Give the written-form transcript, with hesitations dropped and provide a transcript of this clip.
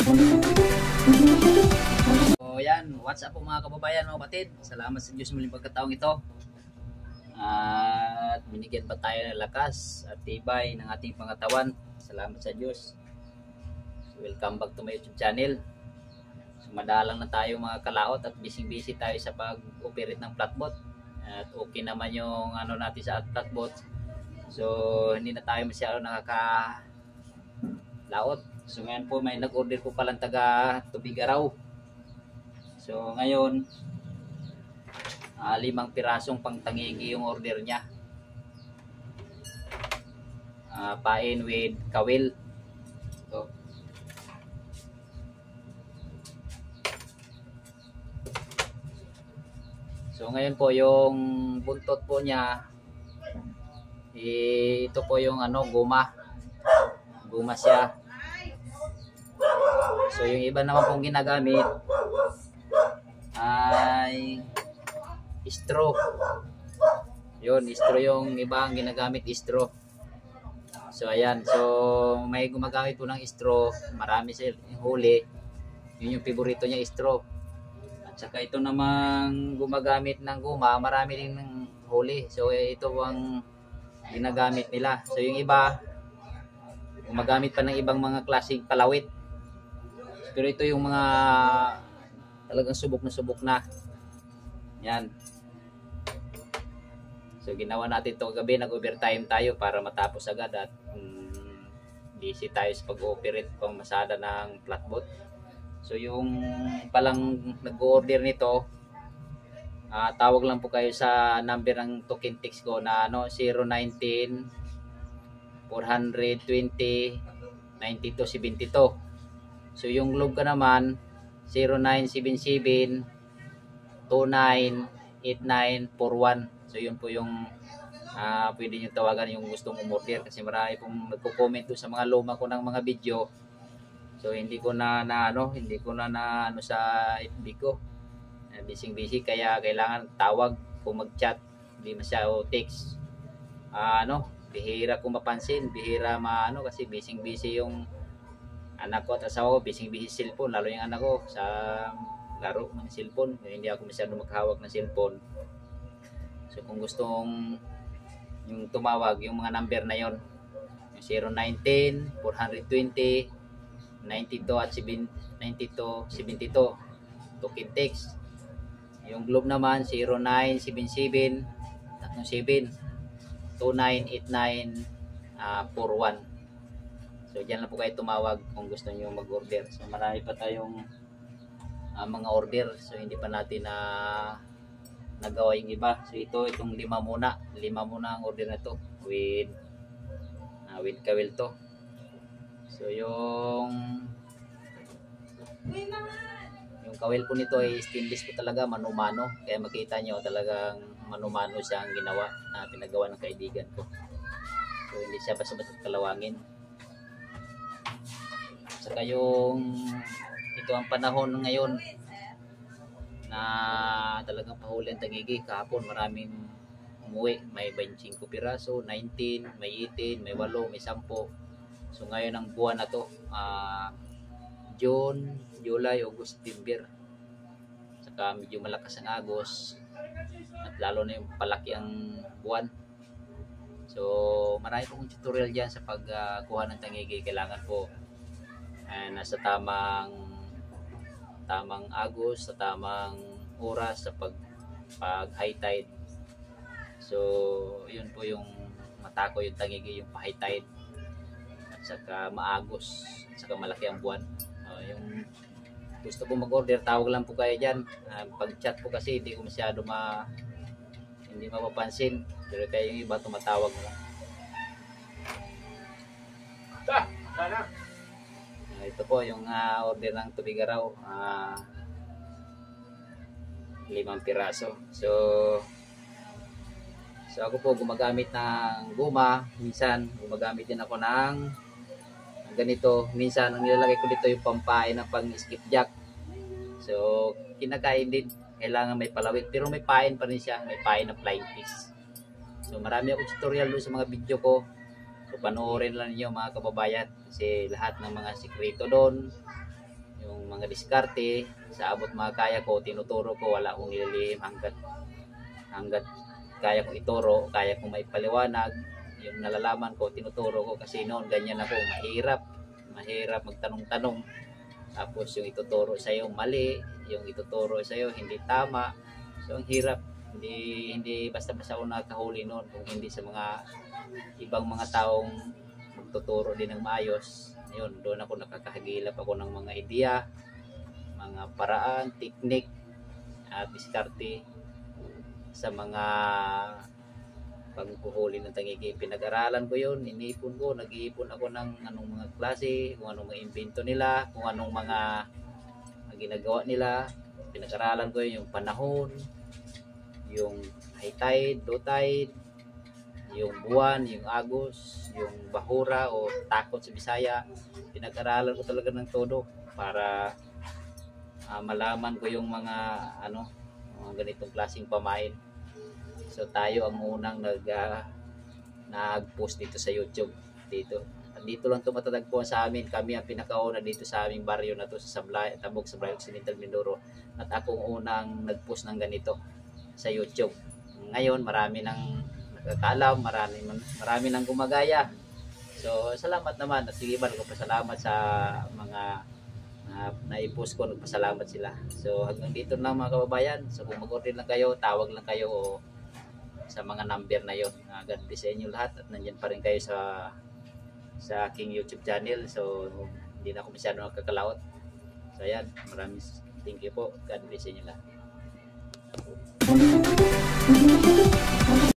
So yan, what's up po mga kababayan, mga kapatid. Salamat sa Diyos muling pagkataong ito. At binigyan pa tayo ng lakas at tibay ng ating pangatawan. Salamat sa Diyos. So, welcome back to my YouTube channel. So, madalang na tayo mga kalaot at busy tayo sa pag-operate ng flatbot. At okay naman yung ano natin sa flatbot. So hindi na tayo masyado nakakalaot. So ngayon po may nag-order po palang taga Tubigaraw. So ngayon 5 pirasong pangtangigi yung order niya. Pain with kawil. So ngayon po yung buntot po niya, ito po yung guma siya. So yung iba naman pong ginagamit ay straw. Yun, straw yung iba ang ginagamit, straw. So ayan, so may gumagamit po ng straw, marami sila huli. Yun yung favorito niya, straw. At saka ito namang gumagamit ng guma, marami din ng huli. So ito ang ginagamit nila. So yung iba gumagamit pa ng ibang mga klaseng palawit. Pero ito yung mga talagang subok na. Yan. So ginawa natin ito kagabi, nag-overtime tayo para matapos agad at busy tayo sa pag-ooperate pang masada ng flatbot. So yung palang nag-order nito, tawag lang po kayo sa number ng token text ko na 019 420 9272. So yung globe ka naman 0977 298941. So yun po yung pwede nyo tawagan yung gustong umorder, kasi marami pong nagko-comment sa mga luma ko ng mga video. So hindi ko na sa FB ko. Busy kaya kailangan tawag kung mag-chat, hindi masyado text. Bihira kung mapansin, bihira kasi busy yung anak ko at asawa ko, busy cellphone, lalo yung anak ko sa laro ng cellphone. Hindi ako masyado maghawak ng cellphone. So kung gustong yung tumawag, yung mga number na yon, yung 019 420 92 at 9272 token text. Yung globe naman 0977 37 298941. So diyan lang po kayo tumawag kung gusto niyo mag-order. So marami pa tayong mga order. So hindi pa natin nagawa yung iba. So itong 5 muna. 5 muna ang order na to with kawil to. So yung kawil po nito ay stainless po talaga, mano-mano. Kaya makita nyo talagang mano-mano siya ang ginawa na pinagawa ng kaibigan ko. So hindi siya basta-basta kalawangin. Saka yung ito ang panahon ngayon na talagang pahuli ang tagigi. Kahapon maraming umuwi, may 25 piraso, 19, may 18, may 8, may 10. So ngayon ang buwan na to, June, July, August, September. Saka medyo malakas ang Agos at lalo na yung palaki ang buwan. So marami pong tutorial dyan sa pagkuha ng tangigi. Kailangan po nasa tamang Agos, sa tamang oras sa pag high tide. So yun po yung matako yung tangigi, yung pa high tide at saka maagos at saka malaki ang buwan. Yung gusto ko mag-order, tawag lang po kayo dyan. Pag-chat po kasi hindi ko masyado hindi mapapansin. Pero kayo yung iba tumatawag mo lang. Ito po yung order ng Tubigaraw. 5 piraso. So ako po gumagamit ng guma. Minsan gumagamit din ako ng ganito. Minsan ang nilalagay ko dito yung pampain ng pang-skip jack. So kinakain din, kailangan may palawit, pero may pain pa rin siya, may pain na flying fish. So marami akong tutorial doon sa mga video ko. So panoorin lang niyo mga kababayan, kasi lahat ng mga sikreto doon mga diskarte, sa abot mga kaya ko, tinuturo ko, wala akong nililihim hanggat kaya kong ituro, kaya kong maipaliwanag, yung nalalaman ko, tinuturo ko kasi noon ganyan ako, mahirap magtanong-tanong. Tapos yung ituturo sa iyo mali, yung ituturo sa iyo hindi tama. So ang hirap, hindi basta-basta ako nakahuli noon kung hindi sa mga ibang mga taong magtuturo din ng maayos. Ayun, doon ako nakakahagilap ako ng mga ideya, mga paraan, teknik at diskarte sa mga paghuhuli ng tangigi. Pinag-aralan ko yun, inipon ko, nag-iipon ako ng anong mga klase, kung anong mga invento nila, kung anong mga ginagawa nila. Pinag-aralan ko yun, yung panahon, yung high tide, low tide, yung buwan, yung agos, yung bahura o takot sa Bisaya. Pinag-aralan ko talaga ng todo para malaman ko yung mga mga ganitong klaseng pamain. So tayo ang unang nag-post dito sa YouTube dito. Dito lang tumatatagpuan sa amin. Kami ang pinakauna dito sa aming baryo na to sa Sablay, Tabog, Sablay Occidental, Mindoro. At akong unang nag-post ng ganito sa YouTube. Ngayon marami nang nakakaalam, marami nang gumagaya. So salamat naman at sige ba nagpasalamat sa mga na-post ko, nagpasalamat sila. So hanggang dito lang mga kababayan. So kung mag-order lang kayo, tawag lang kayo o sa mga number na yon. God bless sa inyo lahat at nandiyan pa rin kayo sa aking YouTube channel. So hindi na ako masyado nakakalaot. So ayan, maraming thank you po. God bless sa inyo lahat.